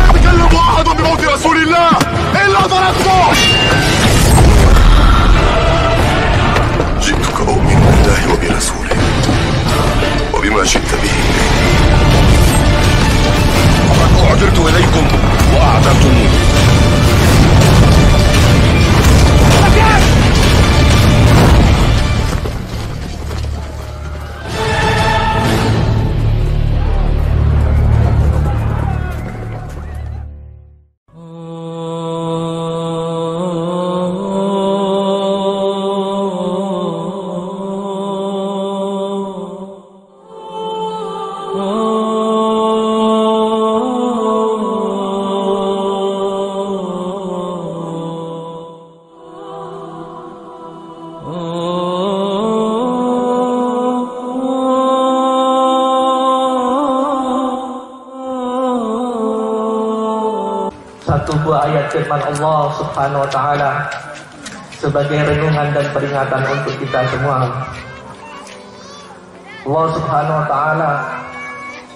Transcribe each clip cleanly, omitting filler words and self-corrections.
يتكلم أحد بموت رسول الله إلا ضربته. جئتك أؤمن بالله وبرسوله وبما جئت به وقد أعذرت إليكم وأعذرتموني. Satu buah ayat firman Allah Subhanahu wa taala sebagai renungan dan peringatan untuk kita semua. Allah Subhanahu wa taala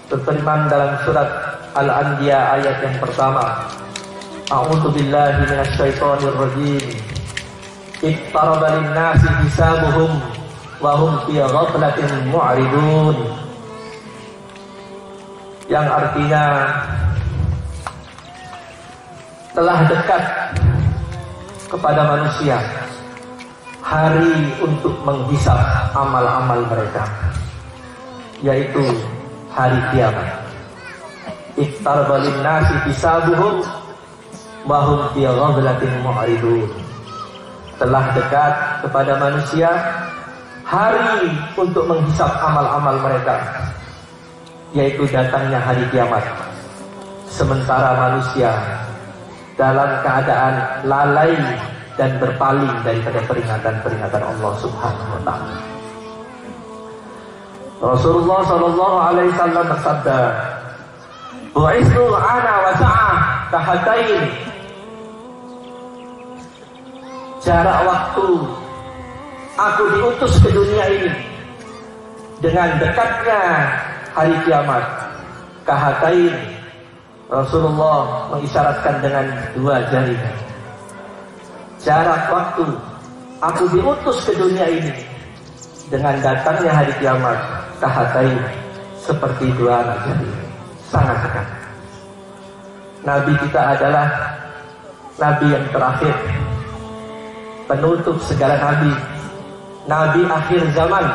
berfirman dalam surat Al-Anbiya ayat yang pertama, A'udzu billahi minasy syaithanir rajim. Iqtaraba lin-nasi hisabuhum wa hum fi ghaflatin mu'ridun. Yang artinya telah dekat kepada manusia hari untuk menghisap amal-amal mereka, yaitu hari kiamat. Iqtaraba lin-nasi hisabuhum wa hum fi ghaflatin mu'ridun. Telah dekat kepada manusia hari untuk menghisap amal-amal mereka, yaitu datangnya hari kiamat. Sementara manusia dalam keadaan lalai dan berpaling daripada peringatan-peringatan Allah Subhanahu wa taala. Rasulullah sallallahu alaihi wasallam bersabda, "Bu'itsu ana wa sa'ah kahatain." Jarak waktu aku diutus ke dunia ini dengan dekatnya hari kiamat. Kahatain, Rasulullah mengisyaratkan dengan dua jari. Jarak waktu aku diutus ke dunia ini dengan datangnya hari kiamat, kahatain, seperti dua anak jari, sangat dekat. Nabi kita adalah Nabi yang terakhir, penutup segala nabi, Nabi akhir zaman.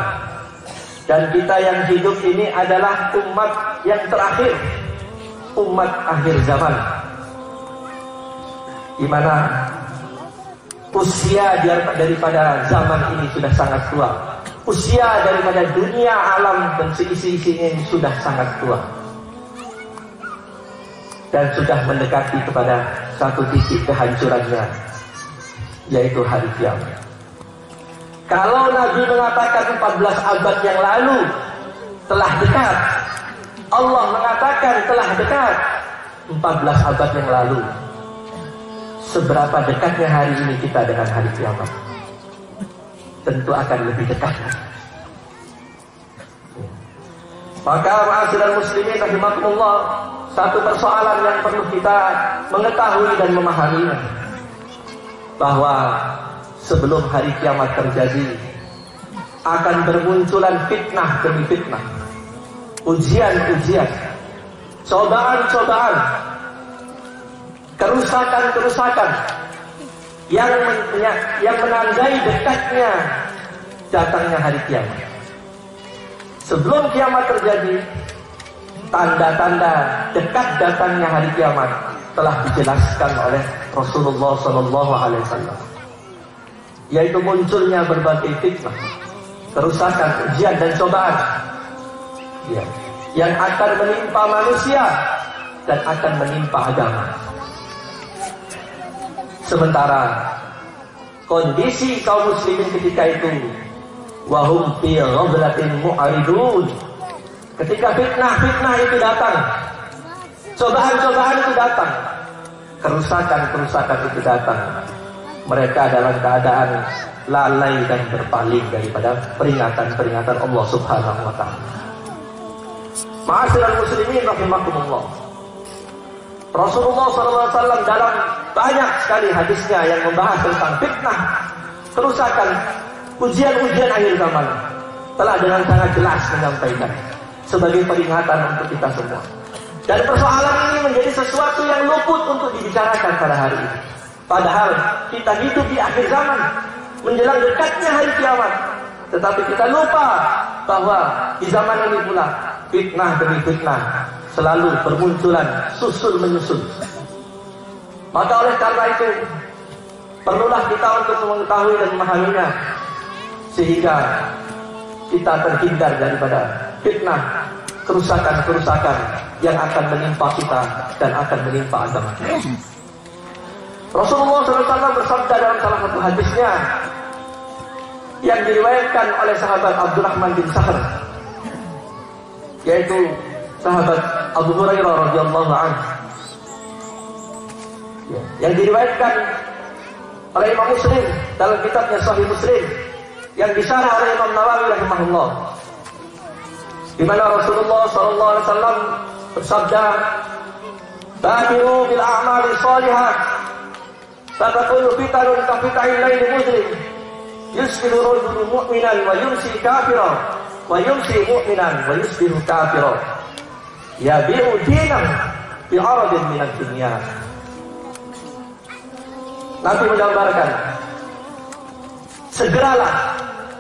Dan kita yang hidup ini adalah umat yang terakhir, umat akhir zaman, di mana usia daripada zaman ini sudah sangat tua. Usia daripada dunia alam dan seisi-isinya ini sudah sangat tua, dan sudah mendekati kepada satu titik kehancurannya, yaitu hari kiamat. Kalau Nabi mengatakan 14 abad yang lalu telah dekat, Allah mengatakan telah dekat 14 abad yang lalu, seberapa dekatnya hari ini kita dengan hari kiamat? Tentu akan lebih dekat. Maka ma'asyiral muslimin rahimakumullah, satu persoalan yang perlu kita mengetahui dan memahaminya, bahwa sebelum hari kiamat terjadi akan bermunculan fitnah demi fitnah, ujian-ujian, cobaan-cobaan, kerusakan-kerusakan yang menandai dekatnya datangnya hari kiamat. Sebelum kiamat terjadi, tanda-tanda dekat datangnya hari kiamat telah dijelaskan oleh Rasulullah SAW, yaitu munculnya berbagai fitnah, kerusakan, ujian dan cobaan yang akan menimpa manusia dan akan menimpa agama. Sementara kondisi kaum muslimin ketika itu, wahum fi ghaflatin mu'ridun, ketika fitnah-fitnah itu datang, cobaan-cobaan itu datang, kerusakan-kerusakan itu datang, mereka dalam keadaan lalai dan berpaling daripada peringatan-peringatan Allah Subhanahu wa taala. Ma'asyiral muslimin rahimakumullah. Rasulullah SAW dalam banyak sekali hadisnya yang membahas tentang fitnah, kerusakan, ujian-ujian akhir zaman, telah dengan sangat jelas menyampaikan sebagai peringatan untuk kita semua. Dan persoalan ini menjadi sesuatu yang luput untuk dibicarakan pada hari ini. Padahal kita hidup di akhir zaman, menjelang dekatnya hari kiamat. Tetapi kita lupa bahwa di zaman ini pula fitnah demi fitnah selalu bermunculan, susul menyusul. Maka oleh karena itu perlulah kita untuk mengetahui dan memahaminya, sehingga kita terhindar daripada fitnah, kerusakan-kerusakan yang akan menimpa kita dan akan menimpa agama. Rasulullah SAW bersabda dalam salah satu hadisnya yang diriwayatkan oleh sahabat Abdurrahman bin Sahr, yaitu sahabat Abu Hurairah radhiyallahu anhu, yang diriwayatkan oleh Imam Muslim dalam kitabnya Sahih Muslim, yang disyarah oleh Imam Nawawi rahimahullah, di mana Rasulullah SAW bersabda, "Badiru bil a'mali shalihah, fatakunu fitanun ka fita'il laili muzlim, yusbihu rajulu mu'minan wa yumsi kafiran, wa yumsi mu'minan wa yusbihu kafiran, yabi'u dinahu bi'aradin minad dunya." Nabi menggambarkan, segeralah,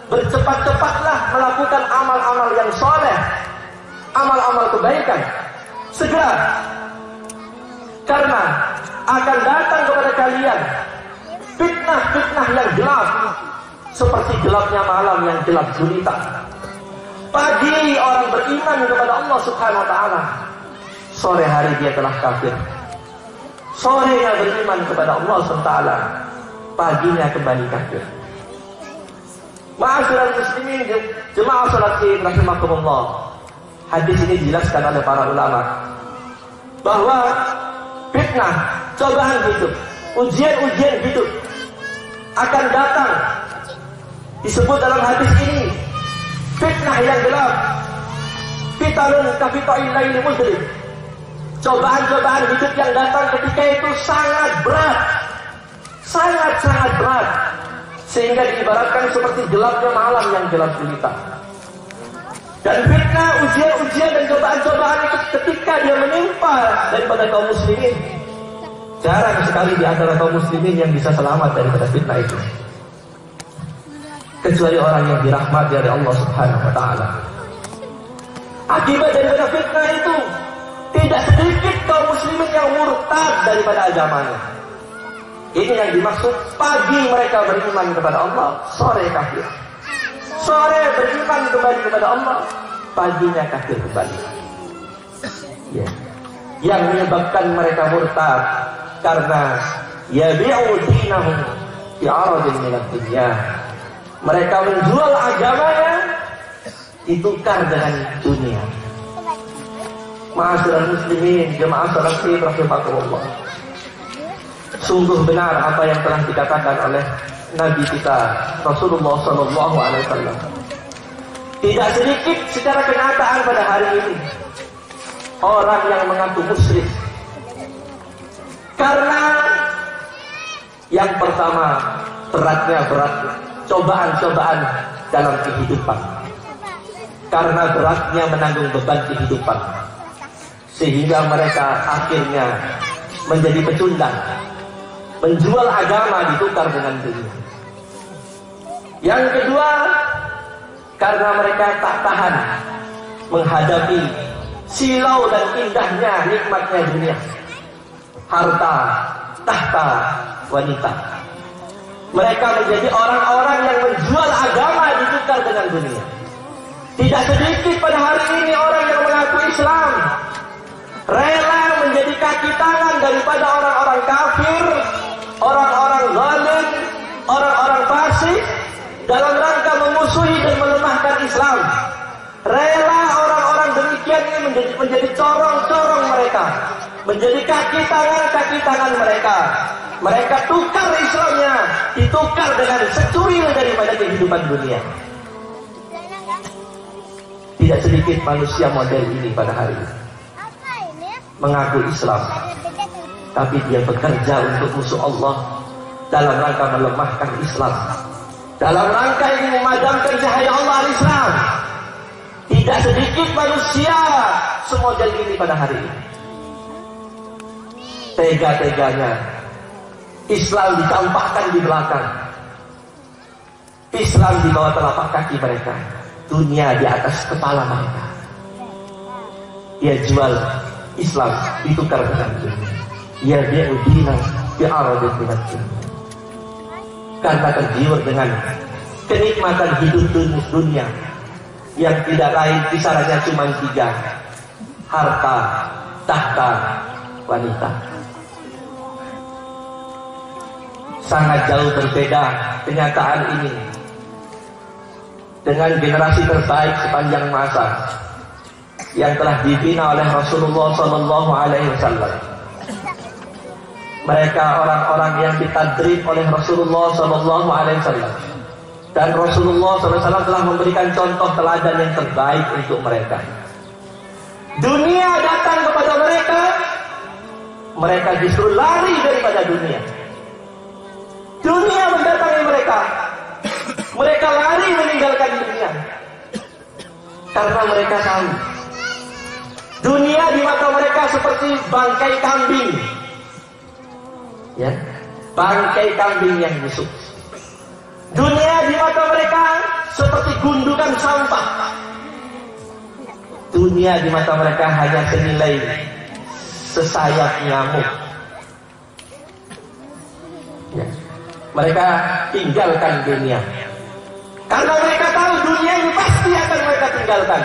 bercepat-cepatlah melakukan amal-amal yang soleh, amal-amal kebaikan. Segera, karena akan datang kepada kalian fitnah-fitnah yang gelap, seperti gelapnya malam yang gelap gulita. Pagi orang beriman kepada Allah Subhanahu wa ta'ala, sore hari dia telah kafir. Sorenya beriman kepada Allah SWT, paginya kembali kafir. Ma'asyiral muslimin, jemaah salat Id rahimakumullah. Hadis ini dijelaskan oleh para ulama bahwa fitnah, cobaan hidup, ujian-ujian hidup akan datang. Disebut dalam hadis ini fitnah yang gelap, fitanun ka fita'il laili muzlim. Cobaan-cobaan hidup yang datang ketika itu sangat berat, sangat-sangat berat, sehingga diibaratkan seperti gelapnya malam yang gelap gulita. Dan fitnah, ujian-ujian dan cobaan-cobaan itu ketika dia menimpa daripada kaum muslimin, jarang sekali di antara kaum muslimin yang bisa selamat daripada fitnah itu, kecuali orang yang dirahmati oleh Allah Subhanahu wa ta'ala. Akibat daripada fitnah itu, tidak sedikit kaum muslimin yang murtad daripada agamanya. Ini yang dimaksud, pagi mereka beriman kepada Allah, sore kafir. Sore beriman kembali kepada Allah, paginya kafir kembali. Ya. Yang menyebabkan mereka murtad karena yabi'u dinahum bi'aradin minad dunya. Mereka menjual agamanya ditukar dengan dunia. Ma'asyiral muslimin, jemaah salat Id rahimakumullah. Sungguh benar apa yang telah dikatakan oleh Nabi kita Rasulullah SAW. Tidak sedikit secara kenyataan pada hari ini orang yang mengaku musyrik, karena yang pertama berat cobaan-cobaan dalam kehidupan, karena beratnya menanggung beban kehidupan, sehingga mereka akhirnya menjadi pecundang, menjual agama ditukar dengan dunia. Yang kedua, karena mereka tak tahan menghadapi silau dan indahnya nikmatnya dunia, harta, tahta, wanita. Mereka menjadi orang-orang yang menjual agama ditukar dengan dunia. Tidak sedikit pada hari ini orang yang mengaku Islam rela menjadi kaki tangan daripada orang-orang kafir, orang-orang zalim, orang-orang fasik, dalam rangka memusuhi dan melemahkan Islam. Rela orang-orang demikian ini menjadi corong-corong mereka, menjadi kaki tangan mereka. Mereka tukar Islamnya, ditukar dengan secuil daripada kehidupan dunia. Tidak sedikit manusia model ini pada hari ini mengaku Islam, tapi dia bekerja untuk musuh Allah dalam rangka melemahkan Islam, dalam rangka ini memadamkan cahaya Allah al-Islam. Tidak sedikit manusia semodel ini pada hari ini. Tega-teganya Islam dicampakkan di belakang, Islam di bawah telapak kaki mereka, dunia di atas kepala mereka. Dia jual Islam ditukar dengan dunia. Ya bi'udina bi'aradin minat dunia. Karena tergiur dengan kenikmatan hidup dunia yang tidak lain kisarannya cuma 3: harta, tahta, wanita. Sangat jauh berbeda kenyataan ini dengan generasi terbaik sepanjang masa yang telah dibina oleh Rasulullah Sallallahu Alaihi Wasallam. Mereka orang-orang yang ditadrib oleh Rasulullah Sallallahu Alaihi Wasallam, dan Rasulullah SAW telah memberikan contoh teladan yang terbaik untuk mereka. Dunia datang kepada mereka, mereka justru lari daripada dunia. Dunia mendatangi mereka, mereka lari meninggalkan dunia. Karena mereka tahu dunia di mata mereka seperti bangkai kambing, ya, bangkai kambing yang busuk. Dunia di mata mereka seperti gundukan sampah. Dunia di mata mereka hanya senilai sesayap nyamuk. Ya. Mereka tinggalkan dunia karena mereka tahu dunia ini pasti akan mereka tinggalkan.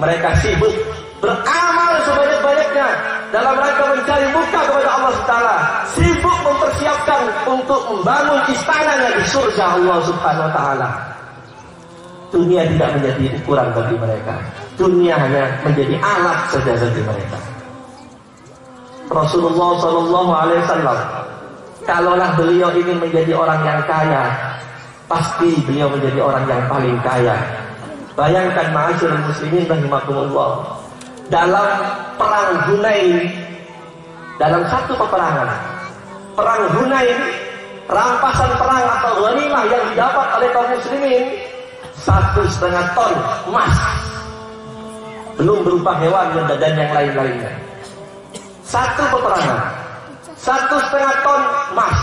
Mereka sibuk beramal sebanyak-banyaknya dalam rangka mencari muka kepada Allah Taala, sibuk mempersiapkan untuk membangun istananya di surga Allah Subhanahu Wa Taala. Dunia tidak menjadi ukuran bagi mereka. Dunia hanya menjadi alat saja bagi mereka. Rasulullah Sallallahu Alaihi Wasallam, kalaulah beliau ingin menjadi orang yang kaya, pasti beliau menjadi orang yang paling kaya. Bayangkan ma'asyiral muslimin rahimakumullah, dalam perang Hunain, dalam satu peperangan, perang Hunain, rampasan perang atau ghanimah yang didapat oleh kaum muslimin 1,5 ton emas, belum berupa hewan dan yang lain-lainnya. Satu peperangan 1,5 ton emas,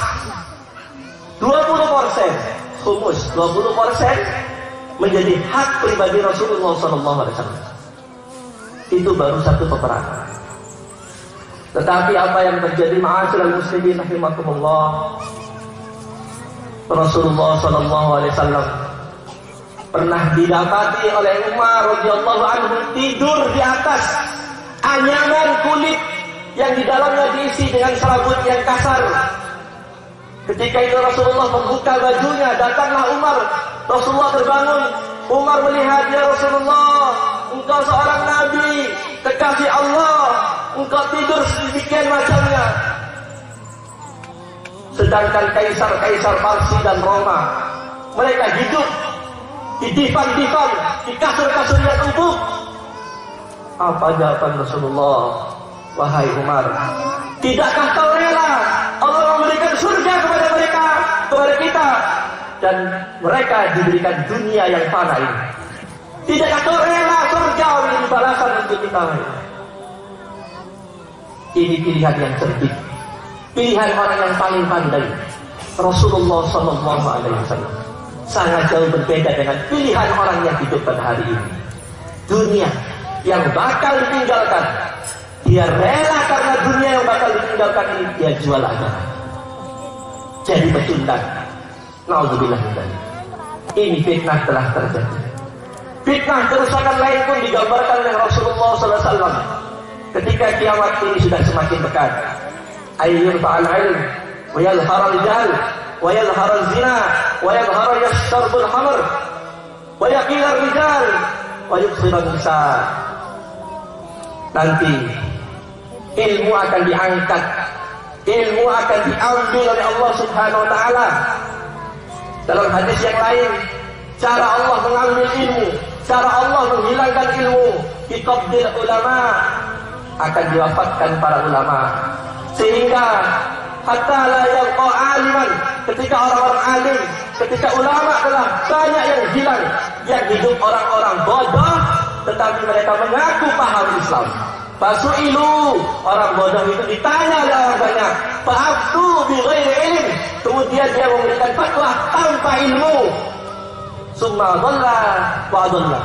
20% khumus, 20% menjadi hak pribadi Rasulullah SAW. Itu baru satu peperangan. Tetapi apa yang terjadi ma'asyiral muslimin rahimakumullah, Rasulullah SAW pernah didapati oleh Umar radhiyallahu anhu tidur di atas anyaman kulit yang di dalamnya diisi dengan serabut yang kasar. Ketika itu Rasulullah membuka bajunya, datanglah Umar. Rasulullah terbangun. Umar melihat, ya Rasulullah, engkau seorang nabi, kekasih Allah, engkau tidur sedemikian macamnya. Sedangkan kaisar-kaisar Parsi dan Roma, mereka hidup di divan-divan, di kasur-kasur yang empuk. Apa jawaban Rasulullah? Wahai Umar, tidakkah kau rela Allah memberikan surga kepada mereka, kepada kita, dan mereka diberikan dunia yang fana ini? Tidakkah kau rela surga menjadi balasan untuk kita? Ini pilihan yang cerdik, pilihan orang yang paling pandai. Rasulullah SAW sangat jauh berbeda dengan pilihan orang yang hidup pada hari ini. Dunia yang bakal ditinggalkan, dia rela karena dunia yang bakal ditinggalkan ini, dia jual agama, jadi pecundang. Nauzubillah min dzalik. Ini fitnah telah terjadi. Fitnah kerusakan lain pun digambarkan oleh Rasulullah SAW ketika kiamat ini sudah semakin dekat. Ayyur fa'al ilm wa yalhar al-jahl wa yalhar al-zina wa yalhar yashtarbul hamr wa yaqil ar-rijal wa yuksir an-nisa. Nanti ilmu akan diangkat, ilmu akan diambil oleh Allah Subhanahu Wa Taala. Dalam hadis yang lain, cara Allah mengambil ilmu, cara Allah menghilangkan ilmu, biqabdil ulama, akan diwafatkan para ulama, sehingga hatta la yalqa aliman, ketika orang-orang alim, ketika ulama telah banyak yang hilang, yang hidup orang-orang bodoh tetapi mereka mengaku paham Islam. Fasu'ilu, orang bodoh itu ditanya oleh orang banyak, fa'aftu bi ghairi ilm, kemudian dia memberikan fatwa tanpa ilmu. Summa dhalla wa dhalla,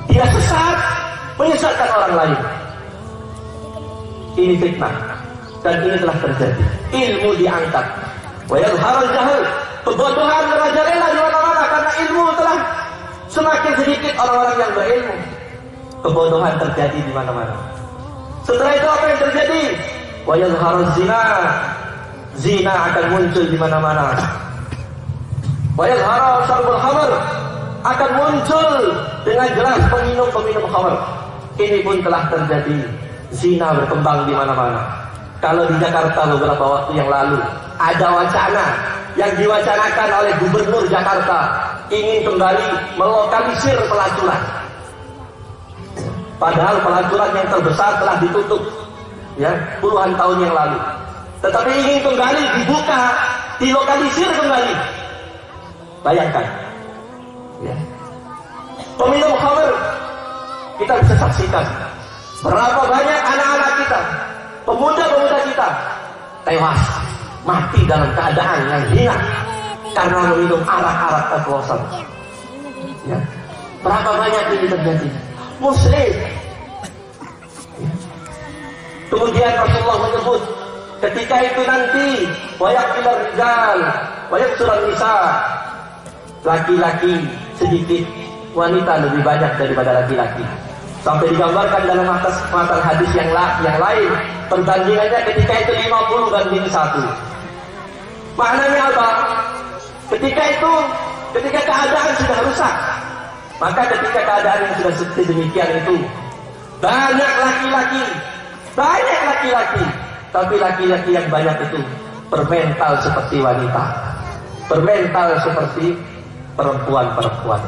dia sesat, menyesatkan orang lain. Ini fitnah, dan ini telah terjadi. Ilmu diangkat, wa yadhharul jahl, kebodohan merajalela di mana-mana karena ilmu telah semakin sedikit orang-orang yang berilmu. Kebodohan terjadi di mana-mana. Setelah itu apa yang terjadi? Wa yadhharuz zina, zina akan muncul di mana-mana. Wa yadhharu syarbul khamr, akan muncul dengan jelas peminum-peminum khamr. Ini pun telah terjadi. Zina berkembang di mana-mana. Kalau di Jakarta beberapa waktu yang lalu ada wacana yang diwacanakan oleh Gubernur Jakarta ingin kembali melokalisir pelacuran. Padahal pelacuran yang terbesar telah ditutup ya puluhan tahun yang lalu. Tetapi ingin kembali dibuka, dilokalisir kembali. Bayangkan. Ya. Peminum khamr, kita bisa saksikan berapa banyak anak-anak kita, pemuda-pemuda kita tewas, mati dalam keadaan yang hina karena meminum arak-arak oplosan. Ya. Berapa banyak ini terjadi? Muslim. Kemudian Rasulullah menyebut ketika itu nanti wayaqilur rijal wayaqsurun nisa, laki-laki sedikit, wanita lebih banyak daripada laki-laki. Sampai digambarkan dalam matan hadis yang lain, perbandingannya ketika itu 50 banding 1. Maknanya apa? Ketika itu, ketika keadaan sudah rusak, maka ketika keadaan yang sudah seperti demikian itu, banyak laki-laki, tapi laki-laki yang banyak itu bermental seperti wanita, bermental seperti perempuan-perempuan.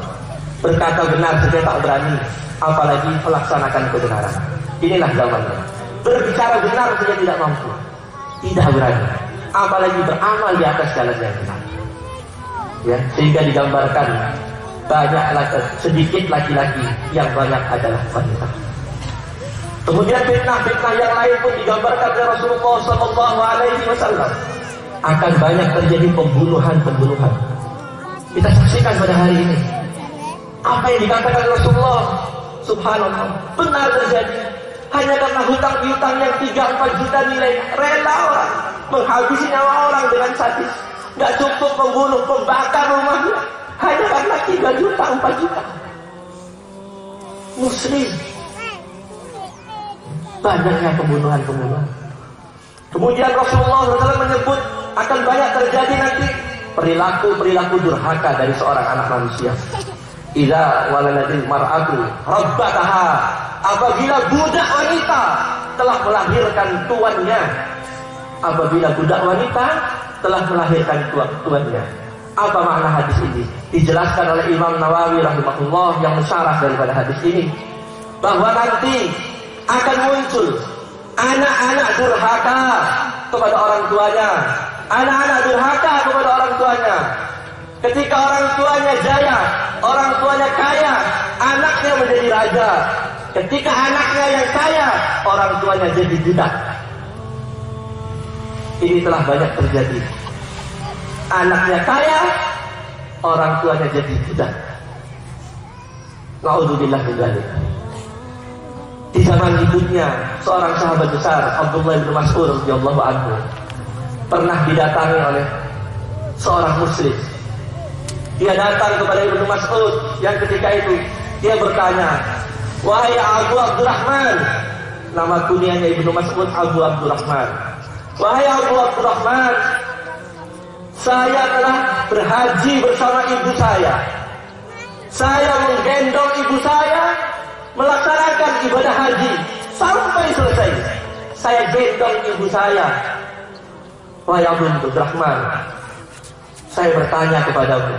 Berkata benar saja tak berani, apalagi melaksanakan kebenaran. Inilah zamannya. Berbicara benar saja tidak mampu, tidak berani, apalagi beramal di atas jalan yang benar. Ya, sehingga digambarkan banyak sedikit laki-laki, yang banyak adalah wanita. Kemudian fitnah-fitnah yang lain pun digambarkan oleh Rasulullah SAW. Akan banyak terjadi pembunuhan-pembunuhan. Kita saksikan pada hari ini apa yang dikatakan Rasulullah. Subhanallah, benar terjadi. Hanya karena hutang-hutang yang 3-4 juta nilai, rela orang menghabisi nyawa orang dengan sadis. Gak cukup membunuh, membakar rumahnya hanya karena 3 juta, 4 juta. Muslim, banyaknya pembunuhan-pembunuhan. Kemudian Rasulullah SAW menyebut akan banyak terjadi nanti perilaku-perilaku durhaka dari seorang anak manusia. Idza waladatil mar'atu rabbataha, apabila budak wanita telah melahirkan tuannya. Apabila budak wanita telah melahirkan tuannya. Apa makna hadis ini? Dijelaskan oleh Imam Nawawi rahimahullah yang mensyarah daripada hadis ini, bahwa nanti akan muncul anak-anak durhaka kepada orang tuanya, anak-anak durhaka kepada orang tuanya. Ketika orang tuanya jaya, orang tuanya kaya, anaknya menjadi raja. Ketika anaknya yang kaya, orang tuanya jadi budak. Ini telah banyak terjadi. Anaknya kaya, orang tuanya jadi budak. Na'udzubillah min dzalik. Di zaman hidupnya seorang sahabat besar, Abdullah bin Mas'ud radhiyallahu anhu, pernah didatangi oleh seorang muslim. Dia datang kepada Ibnu Mas'ud yang ketika itu dia bertanya, "Wahai Abu Abdurrahman," nama kunyanya Ibnu Mas'ud Abu Abdurrahman. "Wahai Abu Abdurrahman, saya telah berhaji bersama ibu saya. Saya menggendong ibu saya melaksanakan ibadah haji sampai selesai. Saya gendong ibu saya. Wahai Abu Abdurrahman, saya bertanya kepadamu,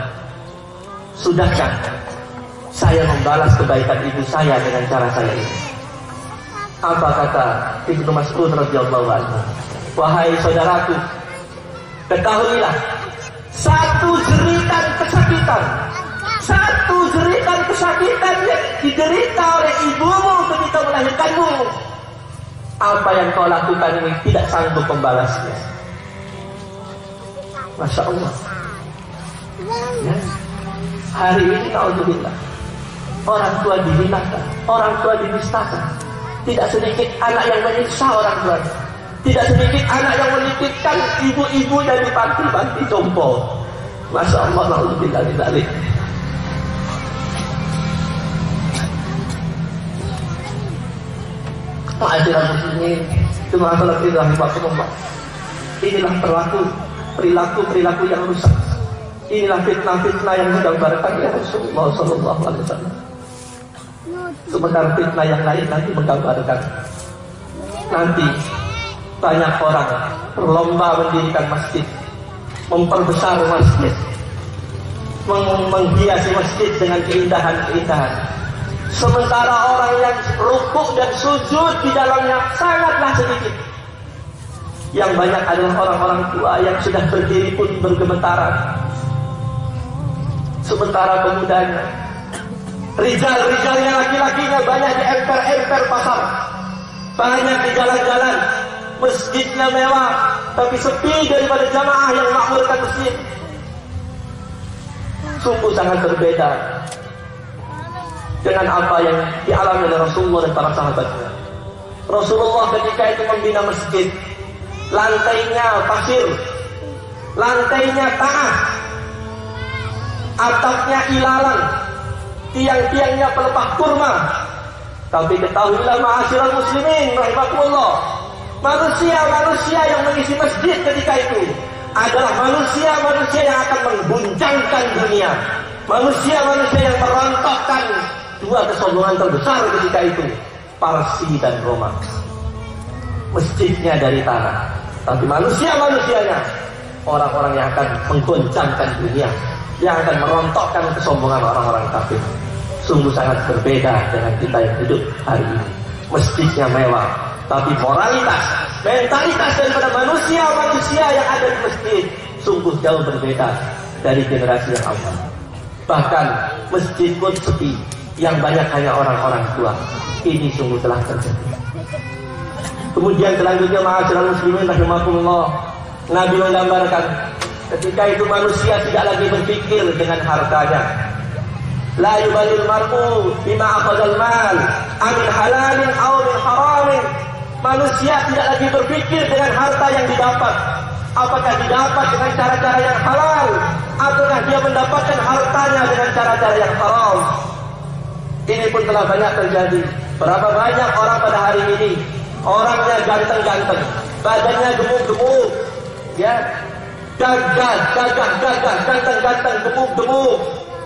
sudahkah saya membalas kebaikan ibu saya dengan cara saya ini. Apa kata Ibnu Mas'ud radhiyallahu anhu? Wahai saudaraku, ketahuilah, satu jeritan kesakitan yang diderita oleh ibumu ketika melahirkanmu, apa yang kau lakukan ini tidak sanggup membalasnya. Masya Allah. Ya. Hari ini naudzubillah, orang tua dihinakan, orang tua dinistakan. Tidak sedikit anak yang menyiksa orang tua. Tidak sedikit anak yang menitipkan ibu-ibu dari panti-panti jompo. Masya Allah, naudzubillah min dzalik. Ma'asyiral muslimin, jemaah rahimahumullah. Inilah perilaku yang rusak. Inilah fitnah-fitnah yang digambarkan oleh Rasulullah sallallahu alaihi wasallam. Sementara fitnah yang lain nanti menggambarkan nanti banyak orang berlomba mendirikan masjid, memperbesar masjid, menghiasi masjid dengan keindahan-keindahan. Sementara orang yang rukuk dan sujud di dalamnya sangatlah sedikit. Yang banyak adalah orang-orang tua yang sudah berdiri pun bergemetaran. Sementara pemudanya, rijal-rijalnya, laki-lakinya banyak di emper-emper pasar, banyak di jalan-jalan, masjidnya mewah, tapi sepi daripada jamaah yang makmurkan masjid. Sungguh sangat berbeda dengan apa yang dialami oleh Rasulullah dan para sahabatnya. Rasulullah ketika itu membina masjid, lantainya pasir, lantainya tanah, atapnya ilalang, tiang-tiangnya pelepah kurma. Tapi ketahuilah ma'asyiral muslimin rahimakumullah, manusia-manusia yang mengisi masjid ketika itu adalah manusia-manusia yang akan mengguncangkan dunia, manusia-manusia yang merontokkan dua kesombongan terbesar ketika itu, Parsi dan Roma. Masjidnya dari tanah, tapi manusia-manusianya orang-orang yang akan menggoncangkan dunia, yang akan merontokkan kesombongan orang-orang kafir. Sungguh sangat berbeda dengan kita yang hidup hari ini. Masjidnya mewah, tapi moralitas, mentalitas daripada manusia-manusia yang ada di masjid sungguh jauh berbeda dari generasi yang awal. Bahkan masjid pun sepi, yang banyak hanya orang-orang tua. Ini sungguh telah terjadi. Kemudian selanjutnya ma'asyiral muslimin rahimakumullah, Nabi menggambarkan ketika itu manusia tidak lagi berpikir dengan hartanya. La yubalil mar'u bima akhadhal mal amin halalin aw min haramin. Manusia tidak lagi berpikir dengan harta yang didapat, apakah didapat dengan cara-cara yang halal ataukah dia mendapatkan hartanya dengan cara-cara yang haram. Ini pun telah banyak terjadi. Berapa banyak orang pada hari ini, orangnya ganteng-ganteng, badannya gemuk-gemuk, ya, gagah, ganteng-ganteng, gemuk-gemuk,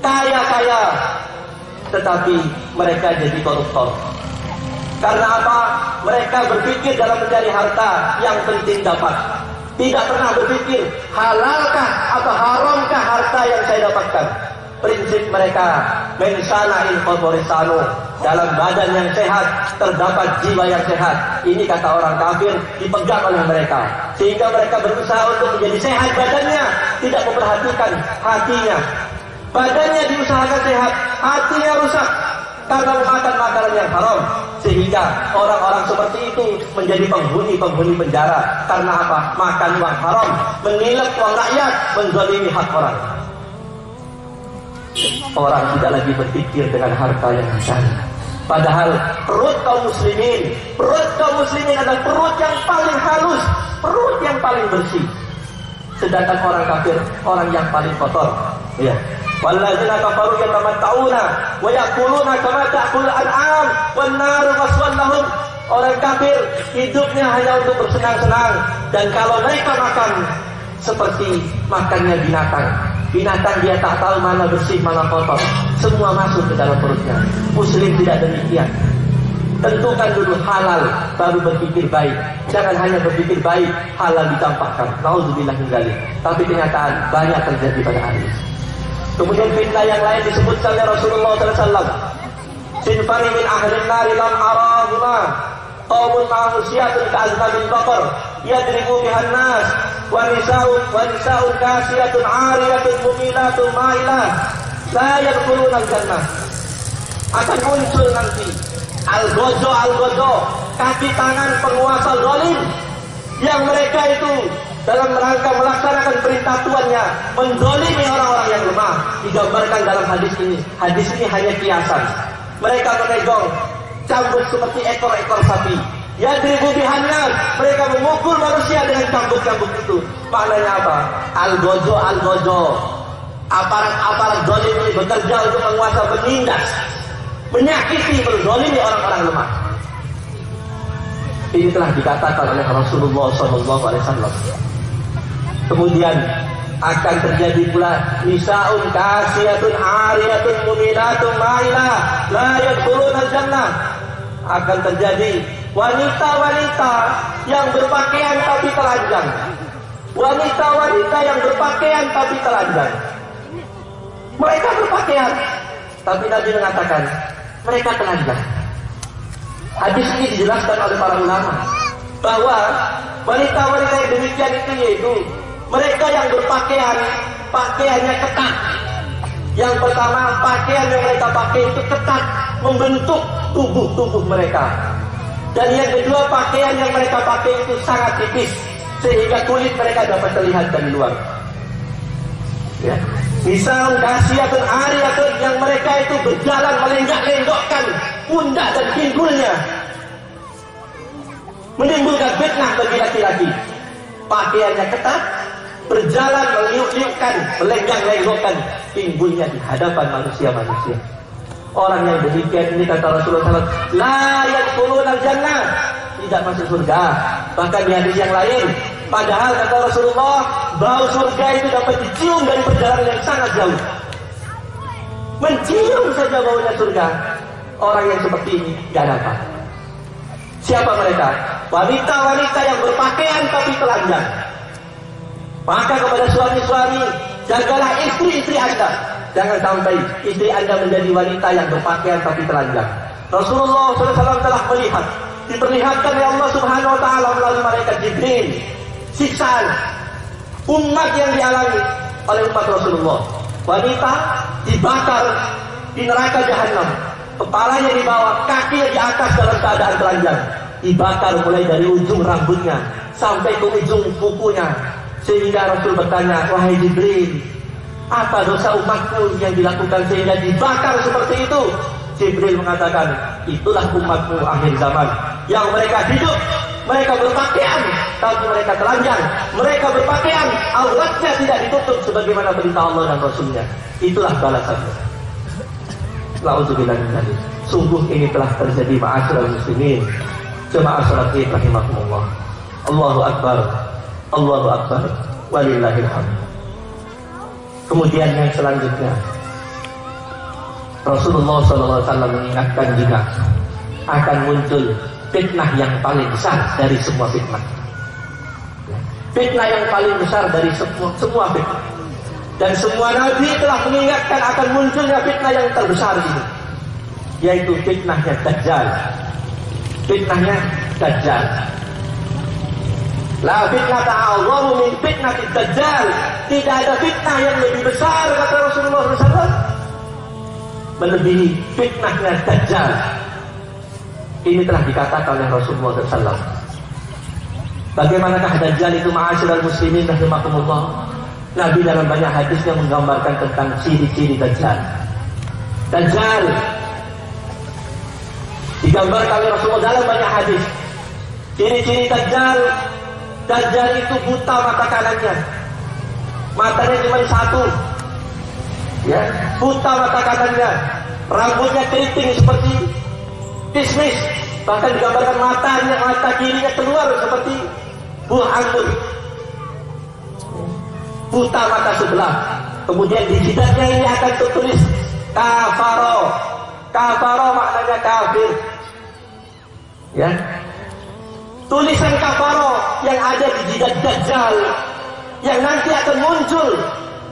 kaya-kaya, tetapi mereka jadi koruptor. Karena apa? Mereka berpikir dalam mencari harta yang penting dapat, tidak pernah berpikir halalkah atau haramkah harta yang saya dapatkan. Prinsip mereka mensana in corpore sano, dalam badan yang sehat terdapat jiwa yang sehat. Ini kata orang kafir dipegang oleh mereka, sehingga mereka berusaha untuk menjadi sehat badannya, tidak memperhatikan hatinya. Badannya diusahakan sehat, hatinya rusak karena memakan makanan yang haram, sehingga orang-orang seperti itu menjadi penghuni penjara. Karena apa? Makan uang haram, menilep uang rakyat, menzalimi hak orang. Orang tidak lagi berpikir dengan harta yang dicari. Padahal perut kaum muslimin adalah perut yang paling halus, perut yang paling bersih. Sedangkan orang kafir, orang yang paling kotor. Ya. Walladzina kafaru yatamatta'una wa yaquluna kama ta'kul an'am wan naru maswan lahum. Orang kafir hidupnya hanya untuk bersenang-senang, dan kalau mereka makan seperti makannya binatang. Binatang dia tak tahu mana bersih, mana kotor, semua masuk ke dalam perutnya. Muslim tidak demikian. Tentukan dulu halal, baru berpikir baik. Jangan hanya berpikir baik, halal dicampakkan. Nauzubillah min dzalik. Tapi kenyataan banyak terjadi pada hari ini. Kemudian fitnah yang lain disebutkan oleh Rasulullah SAW. Sinfani min ahlin nari lam arahuma qaumun ma'usiyatun ka'aznabil baqar yadribu bihan nas wa nisa'un kasiyatun 'ariyatun mumilatun ma'ilah la yadkhuluna al-jannah. Akan muncul nanti al-gojo, kaki tangan penguasa zalim yang mereka itu dalam rangka melaksanakan perintah tuannya menzalimi orang-orang yang lemah. Digambarkan dalam hadis ini. Hadis ini hanya kiasan. Mereka memegang cambuk seperti ekor-ekor sapi. Yadribu bihannas, mereka memukul manusia dengan cambuk-cambuk itu. Maknanya apa? Al-gojo. Aparat-aparat zalim ini bekerja untuk menguasa, menindas, menyakiti, menzalimi orang-orang lemah. Ini telah dikatakan oleh Rasulullah SAW. Kemudian akan terjadi pula nisaun kasiyatun 'ariyatun mumilatun ma'ilah la yadkhuluna al-jannah. Akan terjadi wanita-wanita yang berpakaian tapi telanjang. Wanita-wanita yang berpakaian tapi telanjang. Mereka berpakaian, tapi Nabi mengatakan mereka telanjang. Hadis ini dijelaskan oleh para ulama bahwa wanita-wanita yang demikian itu yaitu mereka yang berpakaian, pakaiannya ketat. Yang pertama, pakaian yang mereka pakai itu ketat, membentuk tubuh mereka. Dan yang kedua, pakaian yang mereka pakai itu sangat tipis, sehingga kulit mereka dapat terlihat dari luar. Ya. Misalnya kasiyatun 'ariyatun, yang mereka itu berjalan melenggak-lenggokkan pundak dan pinggulnya, menimbulkan fitnah bagi laki-laki. Pakaiannya ketat, berjalan meliuk-liukkan, melenggak-lenggokkan pinggulnya di hadapan manusia-manusia. Orang yang demikian ini kata Rasulullah SAW, la yadkhuluna al-jannah, tidak masuk surga. Bahkan di hadis yang lain, padahal kata Rasulullah, bau surga itu dapat dicium dari perjalanan yang sangat jauh. Mencium saja baunya surga. Orang yang seperti ini tidak dapat. Siapa mereka? Wanita-wanita yang berpakaian tapi telanjang. Maka kepada suami-suami, jagalah istri-istri Anda. Jangan sampai istri Anda menjadi wanita yang berpakaian tapi telanjang. Rasulullah SAW telah melihat, diperlihatkan oleh Allah Subhanahu Wa Taala melalui malaikat Jibril, siksaan umat yang dialami oleh umat Rasulullah. Wanita dibakar di neraka jahanam, kepalanya di bawah, kakinya di atas dalam keadaan telanjang, dibakar mulai dari ujung rambutnya sampai ke ujung kukunya. Sehingga Rasul bertanya, wahai Jibril, apa dosa umatku yang dilakukan sehingga dibakar seperti itu? Jibril mengatakan, itulah umatmu akhir zaman, yang mereka hidup, mereka berpakaian tapi mereka telanjang. Mereka berpakaian, auratnya tidak ditutup sebagaimana perintah Allah dan Rasulnya. Itulah balasannya. Nauzubillah min dzalik. Sungguh ini telah terjadi ma'asyiral muslimin. Jemaah salat Id rahimakumullah. Allahu akbar. Allahu akbar. Walillahil hamd. Kemudian yang selanjutnya, Rasulullah SAW mengingatkan juga akan muncul fitnah yang paling besar dari semua fitnah. Fitnah yang paling besar dari semua fitnah. Dan semua nabi telah mengingatkan akan munculnya fitnah yang terbesar ini, yaitu fitnahnya Dajjal. Fitnahnya Dajjal. La fitnah ta'awwamu min fitnah Dajjal. Tidak ada fitnah yang lebih besar, kata Rasulullah SAW, melebihi fitnahnya Dajjal. Ini telah dikatakan oleh Rasulullah SAW. Bagaimanakah Dajjal itu, ma'asyiral muslimin rahimakumullah? Nabi dalam banyak hadisnya menggambarkan tentang ciri-ciri Dajjal. Dajjal digambarkan oleh Rasulullah dalam banyak hadis. Ciri-ciri Dajjal, Dajjal itu buta mata kanannya, matanya cuma satu, ya, buta mata kanannya, rambutnya keriting seperti kismis, bahkan digambarkan mata kirinya keluar seperti buah anggur. Buta mata sebelah. Kemudian di jidatnya ini akan tertulis kafaro. Kafaro maknanya kafir. Ya. Tulisan kafaro yang ada di jidat Dajjal yang nanti akan muncul,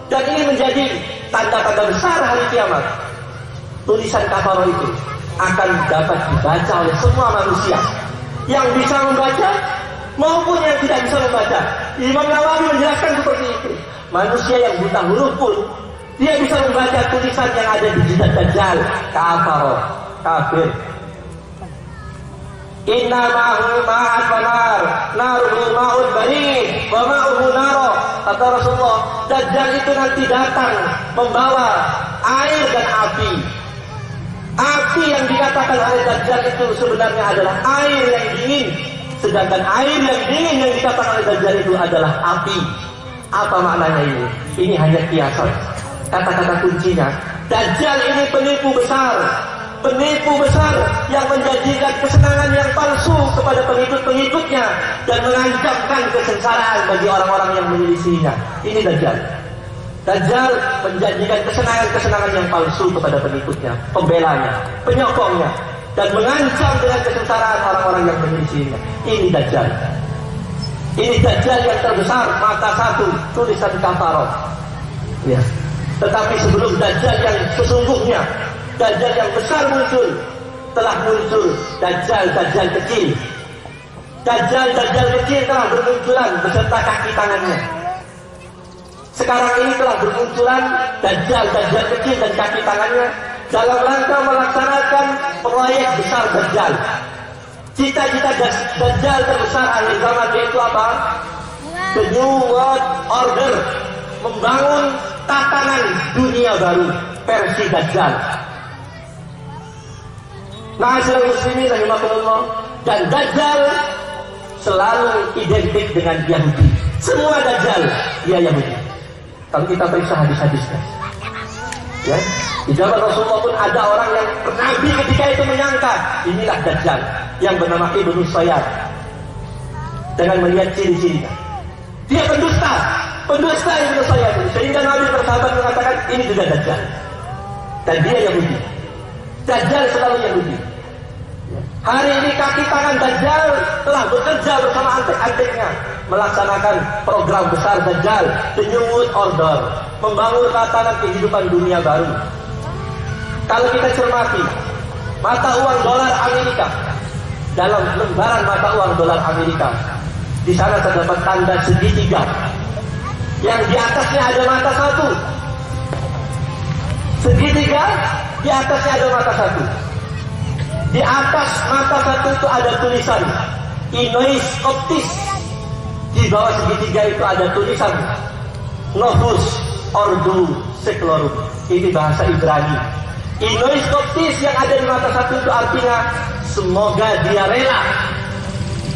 dan ini menjadi tanda-tanda besar hari kiamat. Tulisan kafaroh itu akan dapat dibaca oleh semua manusia, yang bisa membaca maupun yang tidak bisa membaca. Imam Nawawi menjelaskan seperti itu. Manusia yang buta huruf pun dia bisa membaca tulisan yang ada di jidat Dajjal. Kafaroh, kafir. Inna ma'ahu ma'at wa nar, naruhu ma'ud barid, wa ma'uhu naro. Kata Rasulullah, Dajjal itu nanti datang membawa air dan api. Api yang dikatakan oleh Dajjal itu sebenarnya adalah air yang dingin, sedangkan air yang dingin yang dikatakan oleh Dajjal itu adalah api. Apa maknanya ini? Ini hanya kiasan. Kata-kata kuncinya, Dajjal ini penipu besar yang menjanjikan kesenangan yang palsu kepada pengikut-pengikutnya dan mengancamkan kesengsaraan bagi orang-orang yang menyelisihinya. Ini Dajjal. Dajjal menjanjikan kesenangan-kesenangan yang palsu kepada pengikutnya, pembelanya, penyokongnya, dan mengancam dengan kesengsaraan orang-orang yang menyelisihinya. Ini Dajjal. Ini Dajjal yang terbesar, mata satu, tulisan kafaroh. Ya. Tetapi sebelum Dajjal yang sesungguhnya, Dajjal yang besar muncul, telah muncul Dajjal kecil. Dajjal kecil telah bermunculan beserta kaki tangannya. Sekarang ini telah bermunculan Dajjal kecil dan kaki tangannya dalam rangka melaksanakan proyek besar Dajjal. Cita-cita Dajjal terbesar akhir zaman yaitu apa? The New World Order, membangun tatanan dunia baru versi Dajjal. Ma'asyiral muslimin rahimakumullah, dan Dajjal selalu identik dengan Yahudi. Semua Dajjal dia Yahudi. Kalau kita periksa hadis-hadisnya, ya, di zaman Rasulullah pun ada orang yang Nabi ketika itu menyangka inilah Dajjal yang bernama Ibnu Sayyad. Dengan melihat ciri-cirinya, dia pendusta Ibnu Sayyad, sehingga Nabi bersahabat mengatakan ini juga Dajjal. Dan dia Yahudi. Dajjal selalu Yahudi. Hari ini kaki tangan Dajjal telah bekerja bersama antek-anteknya melaksanakan program besar Dajjal, The New World Order, membangun tatanan kehidupan dunia baru. Kalau kita cermati mata uang dolar Amerika, dalam lembaran mata uang dolar Amerika, di sana terdapat tanda segitiga, yang di atasnya ada mata satu. Segitiga, di atasnya ada mata satu. Di atas mata satu itu ada tulisan Inois Coptis. Di bawah segitiga itu ada tulisan Novus Ordo Seclorum. Ini bahasa Ibrani. Inois Coptis yang ada di mata satu itu artinya semoga dia rela.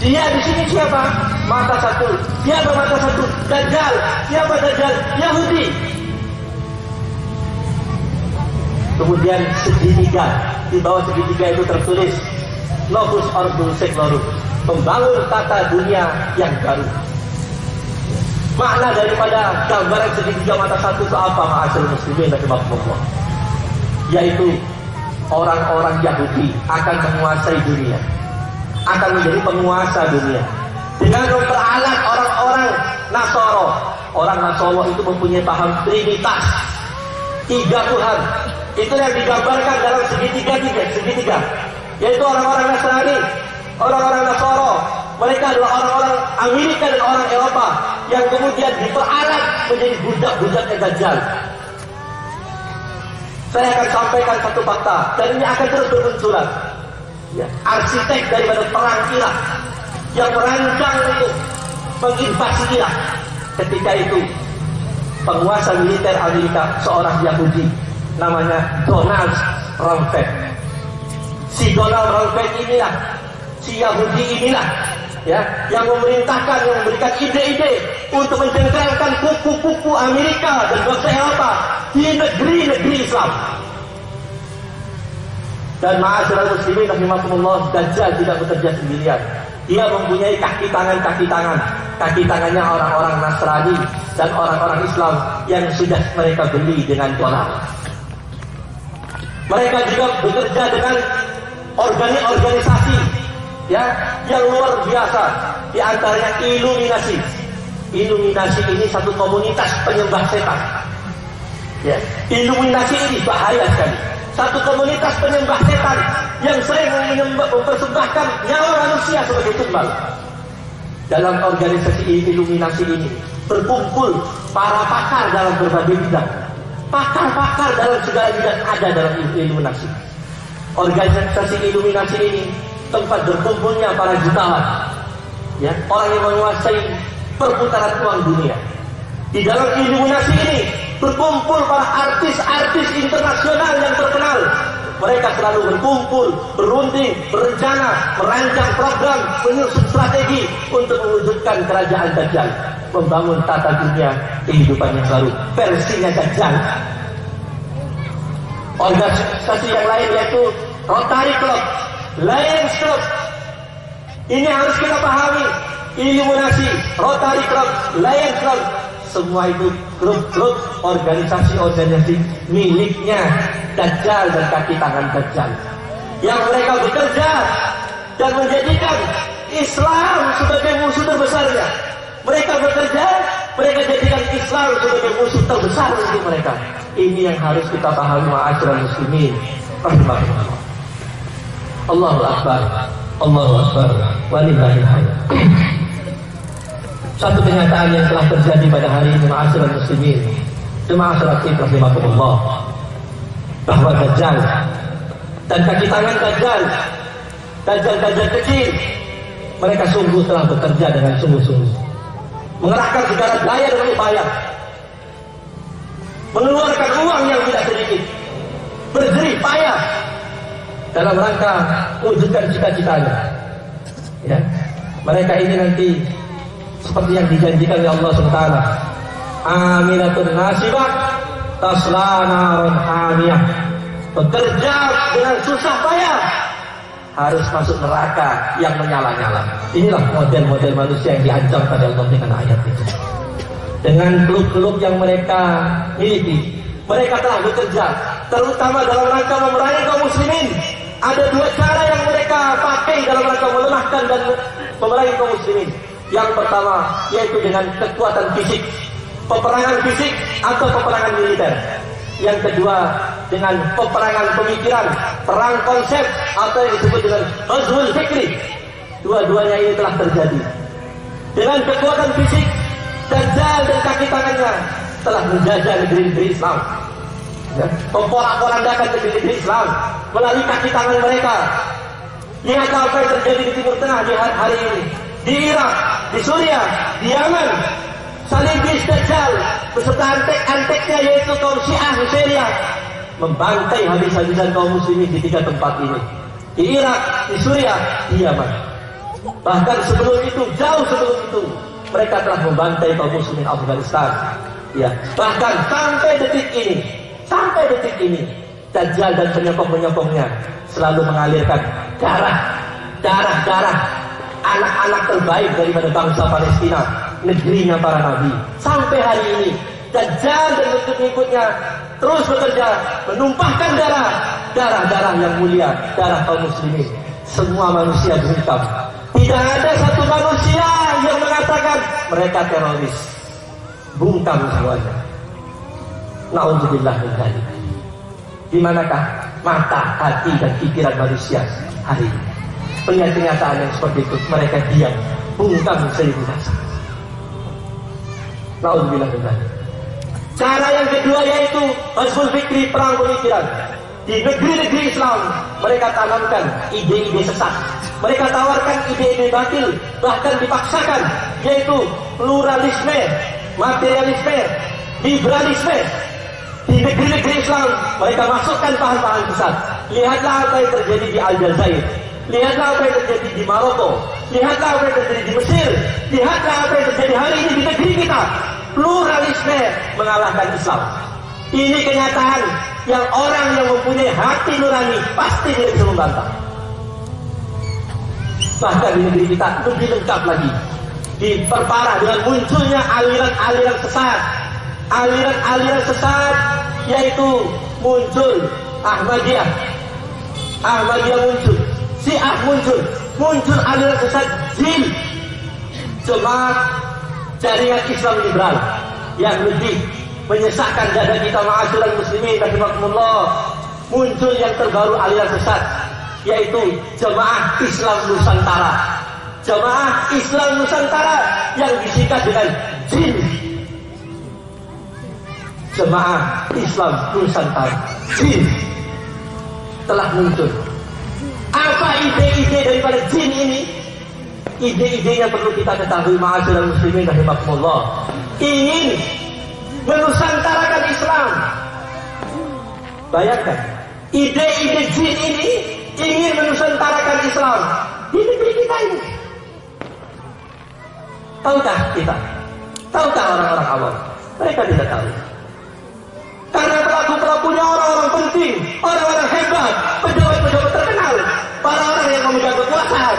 Dia di sini siapa? Mata satu. Siapa mata satu? Dajjal. Siapa Dajjal? Yahudi. Kemudian segitiga, di bawah segitiga itu tertulis Novus Ordo Seclorum, membangun tata dunia yang baru. Makna daripada gambaran segitiga mata satu itu apa, ma'asyiral muslimin rahimakumullah? Yaitu orang-orang Yahudi akan menguasai dunia, akan menjadi penguasa dunia dengan memperalat orang-orang Nasoro. Orang Nasoro itu mempunyai paham Trinitas, 3 Tuhan. Itu yang digambarkan dalam segitiga, yaitu orang-orang Nasrani, orang-orang Nasoro. Mereka adalah orang-orang Amerika dan orang Eropa yang kemudian diperalat menjadi budak-budaknya Dajjal. Saya akan sampaikan satu fakta, dan ini akan terus bermunculan. Ya, arsitek daripada perang Irak yang merancang untuk menginvasi Irak, ketika itu penguasa militer Amerika seorang Yahudi namanya Donald Rumsfeld. Si Donald Rumsfeld inilah, si Yahudi inilah, ya, yang memerintahkan, yang memberikan ide-ide untuk mencengkerangkan kuku-kuku Amerika dan bangsa Eropa di negeri-negeri Islam. Dan ma'asyiral muslimin rahimakumullah, Dajjal tidak bekerja sendirian. Dia mempunyai kaki tangan. Kaki tangannya orang-orang Nasrani dan orang-orang Islam yang sudah mereka beli dengan dolar. Mereka juga bekerja dengan organisasi, ya, yang luar biasa. Di antaranya Illuminasi. Illuminasi ini satu komunitas penyembah setan Ya, iluminasi ini bahaya sekali. Satu komunitas penyembah setan yang sering mempersembahkan nyawa manusia sebagai tumbal. Dalam organisasi iluminasi ini berkumpul para pakar dalam berbagai bidang. Pakar-pakar dalam segala bidang ada dalam iluminasi. Organisasi iluminasi ini tempat berkumpulnya para jutawan, ya, orang yang menguasai perputaran uang dunia. Di dalam iluminasi ini berkumpul para artis-artis internasional yang terkenal. Mereka selalu berkumpul, berunding, berencana, merancang program, menyusun strategi untuk mewujudkan kerajaan Dajjal, membangun tata dunia kehidupan yang baru, versinya Dajjal. Organisasi yang lain yaitu Rotary Club, Lions Club. Ini harus kita pahami. Iluminasi, Rotary Club, Lions Club, semua itu grup-grup organisasi-organisasi miliknya Dajjal dan kaki tangan Dajjal, yang mereka bekerja dan menjadikan Islam sebagai musuh terbesarnya. Mereka bekerja, mereka jadikan Islam sebagai musuh terbesar untuk mereka. Ini yang harus kita pahami, ma'asyiral muslimin rahimahullah. Allahu Akbar, Allahu Akbar, walillahil hamd. Satu kenyataan yang telah terjadi pada hari ini, ma'asyiral muslimin, jemaah salat Id rahimahullah, bahwa Dajjal dan kaki tangan Dajjal kecil, mereka sungguh telah bekerja dengan sungguh-sungguh, mengerahkan segala daya dan upaya, mengeluarkan uang yang tidak sedikit, berjerih payah dalam rangka mewujudkan cita-citanya. Ya, mereka ini nanti seperti yang dijanjikan oleh Allah SWT, amilatun nasibah tasla naran hamiyah, bekerja dengan susah payah, harus masuk neraka yang menyala-nyala. Inilah model-model manusia yang diancam pada Allah dengan ayat itu. Dengan klub-klub yang mereka miliki, mereka telah bekerja terutama dalam rangka memerangi kaum muslimin. Ada dua cara yang mereka pakai dalam rangka melemahkan dan memerangi kaum muslimin. Yang pertama yaitu dengan kekuatan fisik, peperangan fisik atau peperangan militer. Yang kedua dengan peperangan pemikiran, perang konsep atau yang disebut dengan ghazwul fikri. Dua-duanya ini telah terjadi. Dengan kekuatan fisik, Dajjal dan kaki tangannya telah menjajah negeri-negeri Islam, ya, memporak-porandakan negeri-negeri Islam melalui kaki tangan mereka. Lihat apa yang terjadi di Timur Tengah di hari ini, di Irak, di Suriah, di Yaman. Salibis Dajjal beserta antek-anteknya yaitu kaum Syiah di Syria membantai habis-habisan kaum muslimin di 3 tempat ini, di Irak, di Suriah, di Yaman. Bahkan sebelum itu, jauh sebelum itu, mereka telah membantai kaum muslimin Afghanistan. Ya, bahkan sampai detik ini, Dajjal dan penyokong-penyokongnya selalu mengalirkan darah anak-anak terbaik daripada bangsa Palestina, negerinya para nabi. Sampai hari ini Dajjal dan pengikutnya terus bekerja menumpahkan darah yang mulia, darah kaum muslimin. Semua manusia bungkam. Tidak ada satu manusia yang mengatakan mereka teroris. Bungkam semuanya. Na'udzubillah min dzalik. Di manakah mata, hati dan pikiran manusia hari ini? Melihat kenyataan yang seperti itu, mereka diam, bungkam seribu rasa. Na'udzubillah min dzalik. Cara yang kedua yaitu ghazwul fikri, perang pemikiran. Di negeri-negeri Islam mereka tanamkan ide-ide sesat, mereka tawarkan ide-ide batil, bahkan dipaksakan, yaitu pluralisme, materialisme, liberalisme. Di negeri-negeri Islam mereka masukkan paham-paham sesat. Lihatlah apa yang terjadi di Aljazair, lihatlah apa yang terjadi di Maroko, lihatlah apa yang terjadi di Mesir, lihatlah apa yang terjadi hari ini di negeri kita. Pluralisme mengalahkan Islam. Ini kenyataan yang orang yang mempunyai hati nurani pasti tidak bisa membantah. Bahkan di negeri kita lebih lengkap lagi, diperparah dengan munculnya aliran-aliran sesat. Aliran-aliran sesat yaitu muncul Ahmadiyah muncul, Syiah muncul aliran sesat jin, jemaah jaringan Islam liberal yang lebih menyesakkan dada kita ma'asyiral muslimin rahimakumullah. Muncul yang terbaru aliran sesat, yaitu Jamaah Islam Nusantara. Jamaah Islam Nusantara yang disingkat dengan JIN. Jamaah Islam Nusantara, JIN, telah muncul. Apa ide-ide daripada JIN ini? Ide-idenya perlu kita ketahui ma'asyiral muslimin rahimakumullah. Ingin menusantarakan Islam. Bayangkan, ide-ide JIN ini ingin menusantarakan Islam di negeri kita ini. Tahukah kita? Tahukah orang-orang awam? Mereka tidak tahu. Karena pelaku-pelakunya orang-orang penting, orang-orang hebat, pejabat-pejabat terkenal, para orang yang memegang kekuasaan.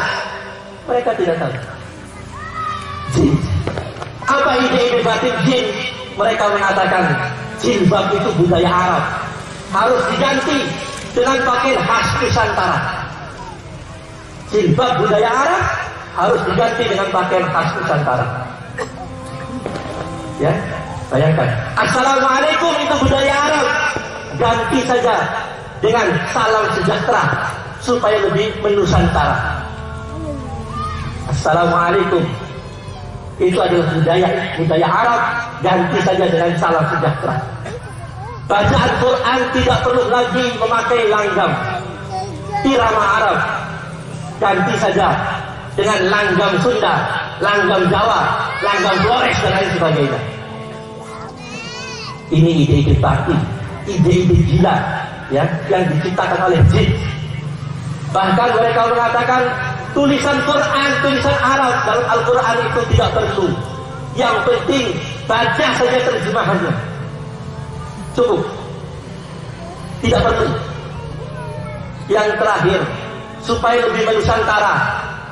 Mereka tidak tahu. JIN. Apa ide-ide batin JIN? Mereka mengatakan jilbab itu budaya Arab, harus diganti dengan pakaian khas Nusantara. Jilbab budaya Arab harus diganti dengan pakaian khas Nusantara. Ya, bayangkan. Assalamualaikum itu budaya Arab, ganti saja dengan salam sejahtera supaya lebih menusantara. Assalamualaikum itu adalah budaya Arab, ganti saja dengan salam sejahtera. Bacaan Quran tidak perlu lagi memakai langgam irama Arab, ganti saja dengan langgam Sunda, langgam Jawa, langgam Flores dan lain sebagainya. Ini ide-ide batin, ide-ide gila, ya, yang diciptakan oleh JIN. Bahkan mereka mengatakan tulisan Quran, tulisan Arab dalam Al-Quran itu tidak perlu. Yang penting baca saja terjemahannya, cukup, tidak perlu. Yang terakhir, supaya lebih menusantara,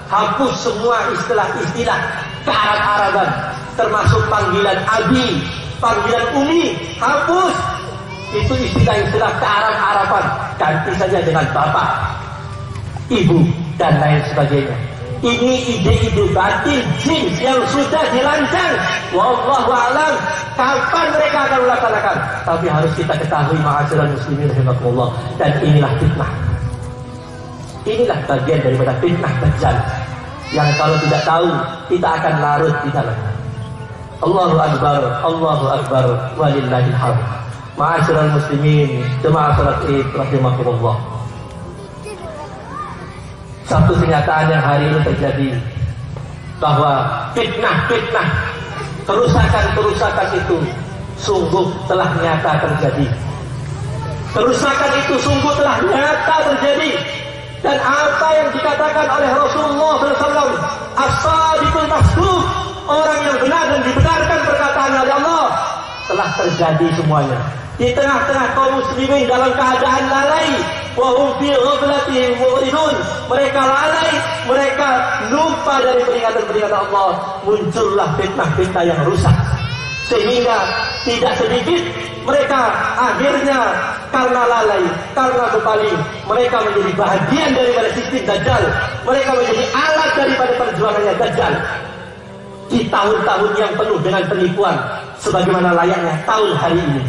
hapus semua istilah-istilah kearab-araban, termasuk panggilan abi, panggilan umi, hapus. Itu istilah-istilah kearab-araban, ganti saja dengan bapak, ibu, dan lain sebagainya. Ini ide-ide batin JIN yang sudah dirancang. Wallahu a'lam kapan mereka akan melaksanakan. Tapi harus kita ketahui ma'asyiral muslimin rahimakumullah, dan inilah fitnah. Inilah bagian daripada fitnah Dajjal yang kalau tidak tahu kita akan larut di dalamnya. Allahu akbar, Allahu akbar, walillahil hamd. Ma'asyiral muslimin, jemaah salat Id rahimakumullah. Satu kenyataan yang hari ini terjadi, bahwa fitnah-fitnah, kerusakan-kerusakan itu sungguh telah nyata terjadi. Kerusakan itu sungguh telah nyata terjadi. Dan apa yang dikatakan oleh Rasulullah SAW, as-sadiqul masduq, orang yang benar dan dibenarkan perkataan oleh Allah, telah terjadi semuanya. Di tengah-tengah kaum muslimin dalam keadaan lalai, wa hum fi ghaflatin mu'ridun, mereka lalai, mereka lupa dari peringatan-peringatan Allah, muncullah fitnah-fitnah yang rusak, sehingga tidak sedikit mereka akhirnya karena lalai, karena berpaling, mereka menjadi bahagian daripada sistem Dajjal, mereka menjadi alat daripada perjuangannya Dajjal di tahun-tahun yang penuh dengan penipuan, sebagaimana layaknya tahun hari ini.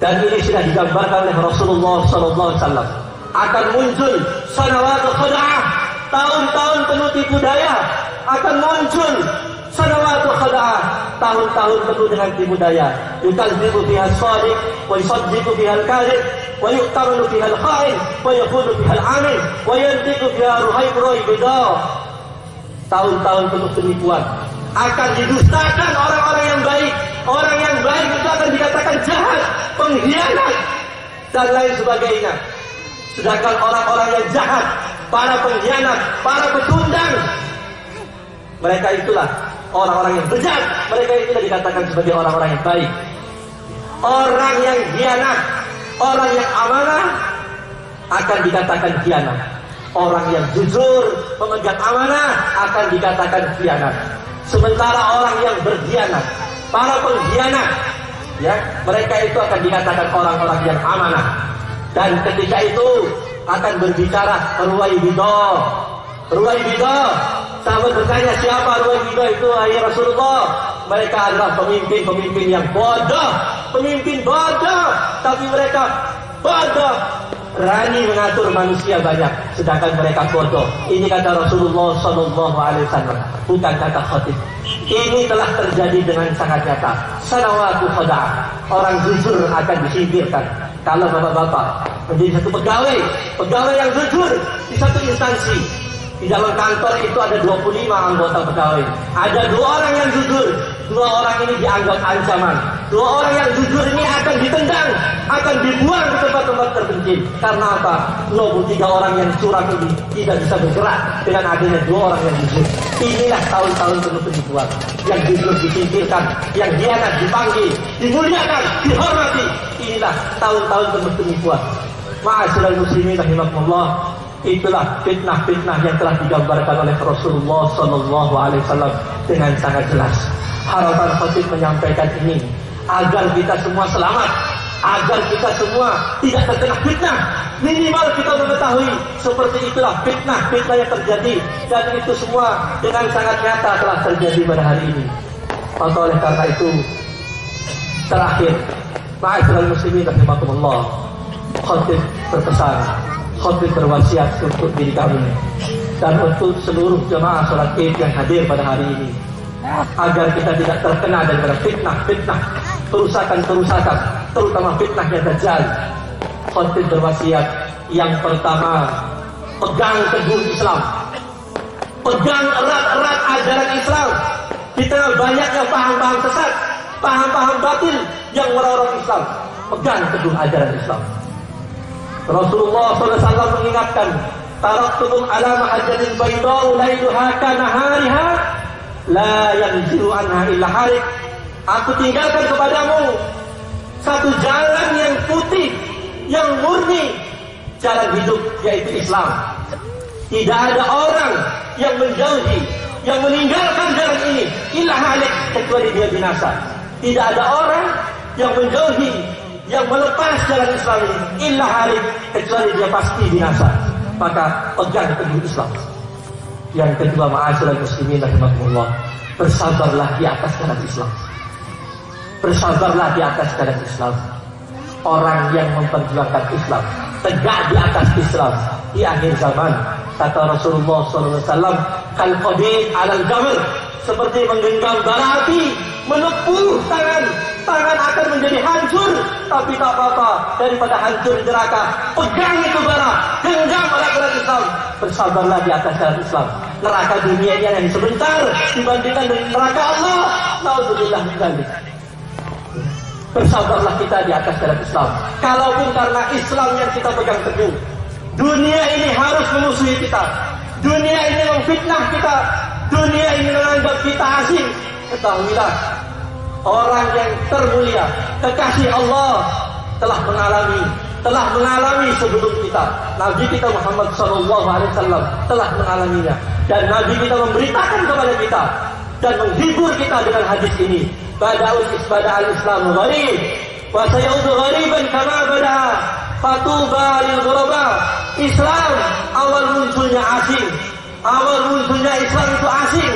Dan ini sudah digambarkan oleh Rasulullah SAW. Akan muncul sanawatul khada'ah, tahun-tahun penuh tipu daya. Akan muncul sanawatul khada'ah, tahun-tahun penuh dengan tipu daya. Yukadzibu bihal shadiq, wa yusaddiqu bihal kadhib, wa yu'tamanu bihal kha'in, wa yakunu bihal amin, wa yantiqu bihal ruhaib bida. Tahun-tahun penuh penipuan. Akan didustakan orang-orang yang baik. Orang yang baik itu akan dikatakan jahat, pengkhianat, dan lain sebagainya. Sedangkan orang-orang yang jahat, para pengkhianat, para pecundang, mereka itulah orang-orang yang bejat. Mereka itulah dikatakan sebagai orang-orang yang baik. Orang yang khianat, orang yang amanah akan dikatakan khianat. Orang yang jujur memegang amanah akan dikatakan khianat. Sementara orang yang berkhianat, para pengkhianat, ya, mereka itu akan dikatakan orang-orang yang amanah. Dan ketika itu akan berbicara Ruwaibidah. Sahabat bertanya, siapa Ruwaibidah itu? Ya Rasulullah, mereka adalah pemimpin-pemimpin yang bodoh, pemimpin bodoh, tapi mereka bodoh, berani mengatur manusia banyak, sedangkan mereka bodoh. Ini kata Rasulullah Sallallahu Alaihi Wasallam, bukan kata khatib. Ini telah terjadi dengan sangat nyata. Sanawatu khada'ah, orang jujur akan disingkirkan. Kalau bapak-bapak menjadi satu pegawai yang jujur di satu instansi, di dalam kantor itu ada 25 anggota pegawai. Ada 2 orang yang jujur, 2 orang ini dianggap ancaman. 2 orang yang jujur ini akan ditendang, akan dibuang ke tempat-tempat terpencil. Karena apa? 23 orang yang curang ini tidak bisa bergerak dengan adanya 2 orang yang jujur. Inilah tahun-tahun penuh dibuat. Yang jujur disingkirkan, yang hianat dipanggil, dimuliakan, dihormati. Inilah tahun-tahun penuh dibuat. Ma'asyiral muslimin rahimakumullah. Itulah fitnah-fitnah yang telah digambarkan oleh Rasulullah Sallallahu Alaihi Wasallam dengan sangat jelas. Harapan khatib menyampaikan ini agar kita semua selamat, agar kita semua tidak terkena fitnah. Minimal kita mengetahui seperti itulah fitnah-fitnah yang terjadi, dan itu semua dengan sangat nyata telah terjadi pada hari ini. Maka oleh karena itu, terakhir, ma'asyiral muslimin rahimakumullah, khatib berpesan, khatib berwasiat untuk diri kami dan untuk seluruh jemaah salat Id yang hadir pada hari ini, agar kita tidak terkena dengan fitnah-fitnah, kerusakan-kerusakan, terutama fitnahnya Dajjal. Khatib berwasiat, yang pertama, pegang teguh Islam, pegang erat-erat ajaran Islam. Di tengah banyaknya paham-paham sesat, paham-paham batil yang merorong Islam, pegang teguh ajaran Islam. Rasulullah SAW mengingatkan, taraktukum ala mahajjatin baydau lailuha kanahariha la yanzilu anha illa halik. Aku tinggalkan kepadamu satu jalan yang putih, yang murni, jalan hidup, yaitu Islam. Tidak ada orang yang menjauhi, yang meninggalkan jalan ini illa halik, kecuali dia binasa. Tidak ada orang yang menjauhi, yang melepas jalan Islam ini illa halik, kecuali dia pasti binasa. Maka pegang teguh Islam. Yang kedua, ma'asyiral muslimin rahimakumullah, bersabarlah di atas jalan Islam. Bersabarlah di atas jalan Islam. Orang yang memperjuangkan Islam, tegak di atas Islam di akhir zaman, kata Rasulullah SAW, kal qadid alal jamr, seperti menggenggam bara api, menepuh tangan akan menjadi hancur, tapi tak apa-apa, daripada hancur di neraka, pegang itu bara, genggam erat-erat Islam. Bersabarlah di atas jalan Islam. Neraka dunia ini yang sebentar dibandingkan dengan neraka Allah. Nauzubillah min dzalik. Bersabarlah kita di atas jalan Islam. Kalaupun karena Islam yang kita pegang teguh, dunia ini harus memusuhi kita, dunia ini memfitnah kita, dunia ini menganggap kita asing. Ketahuilah, orang yang termulia, kekasih Allah, telah mengalami sebelum kita. Nabi kita Muhammad SAW telah mengalaminya, dan Nabi kita memberitakan kepada kita dan menghibur kita dengan hadis ini. Bada'al Islam gharib wa sayaudu ghariban kama bada'a fatuba lil ghuraba. Islam awal munculnya asing, awal munculnya Islam itu asing,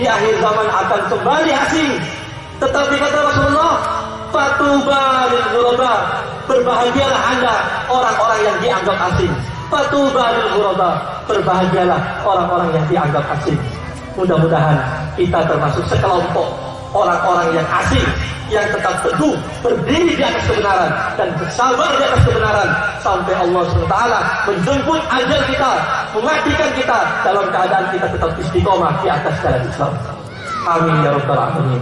di akhir zaman akan kembali asing. Tetapi kata Rasulullah, fatuba lil ghuraba, berbahagialah Anda orang-orang yang dianggap asing. Fatuba lil ghuraba, berbahagialah orang-orang yang dianggap asing. Mudah-mudahan kita termasuk sekelompok orang-orang yang asing, yang tetap teguh berdiri di atas kebenaran dan bersabar di atas kebenaran sampai Allah SWT menjemput ajal kita, mematikan kita dalam keadaan kita tetap istiqomah di atas jalan Islam. Amin ya rabbal alamin.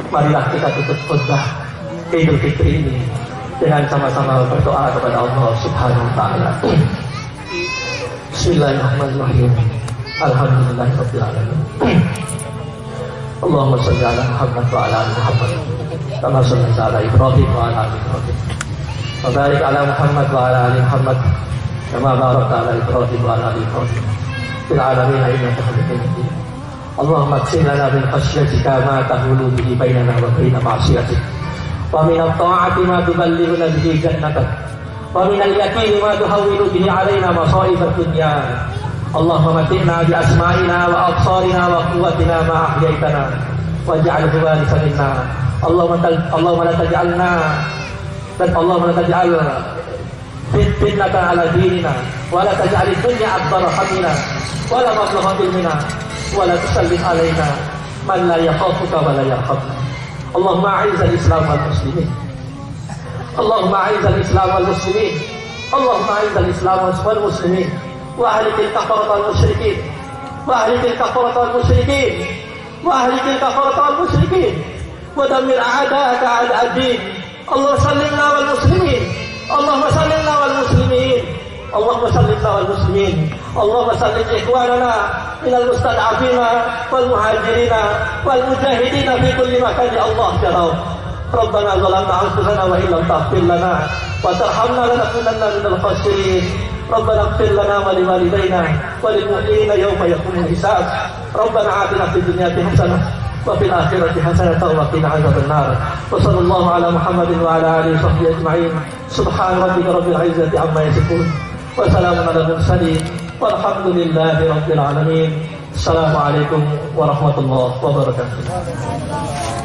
Marilah kita tutup khutbah Idul Fitri ini dengan sama-sama berdoa kepada Allah Subhanahu wa taala. Bismillahirrahmanirrahim. Alhamdulillahirabbil alamin. Allahumma shalli ala Muhammad wa ala ali Muhammad kama shallaita ala Ibrahim wa ala ali Ibrahim wa barik ala Muhammad wa ala ali Muhammad kama barakta ala Ibrahim wa ala ali Ibrahim fil alamin innaka Hamidum Majid. Allahumma qsim lana min khashyatika ma tahulu bihi bainana wa baina ma'siyatik, wa min at-ta'ati ma tuballighuna bihi jannatak, wa min al-yaqini ma tuhawwilu bihi alaina masa'ib ad-dunya. Allahumma matina bi asma'ina wa absarina wa quwwatina ma ahyaytana waj'alhu warithan minna. Allahumma la taj'alna dan Allahumma la taj'al fitnatan ala dinina wa la taj'alid dunya akbar hamina wa la mablagha ilmina wa la tusallit alaina man la yakhafuka wa la yarhamna. Allahumma a'izzal Islam wal muslimin. Allahumma a'izzal Islam wal muslimin. Allahumma a'izzal Islam wal muslimin wa ahlikil kafarata wal musyrikin wa ahlikil kafarata wal musyrikin wa ahlikil kafarata wal musyrikin wa dammir a'da'aka a'da'ad-din. Allahumma sallimna wal muslimin. Allahumma sallimna wal muslimin. Allahumma sallimna wal muslimin. Allahumma sallim ikhwanana minal mustad'afina wal muhajirina wal mujahidina fi kulli makan ya Allah ya Rabb. Rabbana zalamna anfusana wa illam taghfir lana wa tarhamna lanakunanna minal khasirin. Rabbana ighfir lana wa liwalidayna wa lil mu'minina yawma yaqumul hisab. Rabbana atina fid dunya hasanah wa fil akhirati hasanah wa qina adzaban nar. Wa sallallahu ala Muhammadin wa ala alihi wa sahbihi ajma'in. Subhana rabbika rabbil izzati amma yasifun wa salamun alal mursalin walhamdulillahi rabbil alamin. Assalamualaikum warahmatullahi wabarakatuh.